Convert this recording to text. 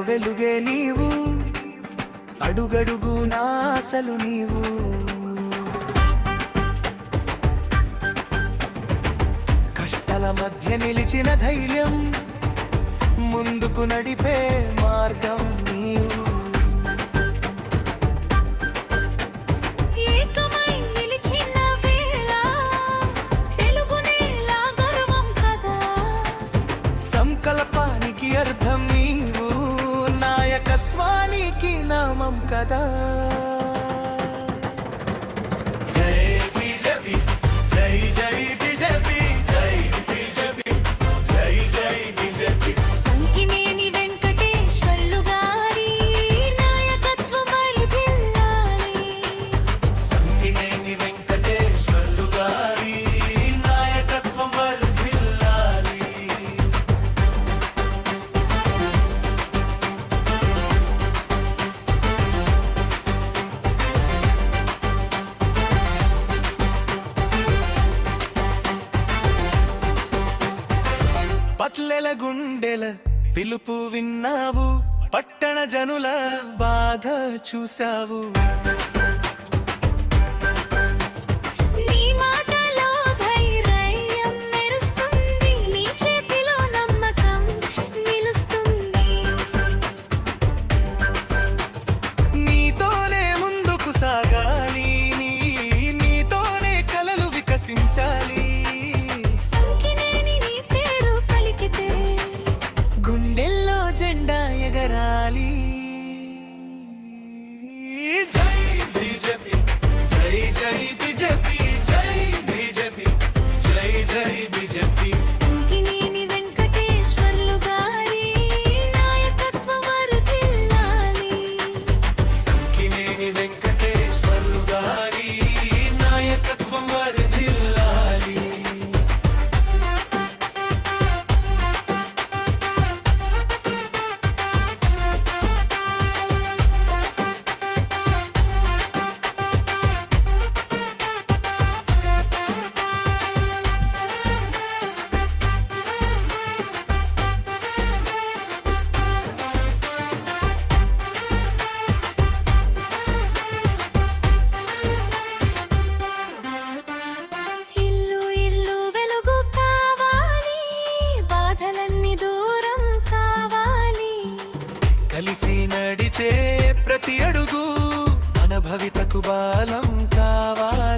వెలుగే నీవు, అడుగడుగు నాసలు నీవు. కష్టాల మధ్య నిలిచిన ధైర్యం, ముందుకు నడిపే మార్గం నీవు. సంకల్పానికి అర్థం నీవు, నాయకత్వానికి నామం కదా. జై బీజేపీ, జై జై బీజేపీ, జై బీజేపీ, జై జై బీజేపీ. సంకినేని వెంకటేశ్వర్లు గారి నాయకత్వం వర్ధిల్లాలి. సంకినేని వెంకటేశ్వర్లు గారి నాయకత్వం వర్ధిల్లాలి. పట్లెల గుండెల పిలుపు విన్నావు, పట్టణ జనుల బాధ చూసావు. నీ మాటలో ధైర్యం మెరుస్తుంది, నీ చేతిలో నమ్మకం నిలుస్తుంది. నీతోనే ముందుకు సాగాలి, నీతోనే కలలు వికసించాలి. సంకినేని నీ పేరు పలికితే గుండెల్లో జెండా ఎగరాలి. జై బీజేపీ, జై జై బీజేపీ, జై బీజేపీ, జై జై బీజేపీ. సంకినేని వెంకటేశ్వర్లు గారి నాయకత్వం వర్ధిల్లాలి. సంకినేని వెంకటేశ్వర్లు గారి నాయకత్వం వర్ధిల్లాలి. ఇల్లు ఇల్లు వెలుగు కావాలి, బాధలన్నీ దూరం కావాలి. కలిసి నడిచే ప్రతి అడుగు మన భవితకు బాలం కావాలి.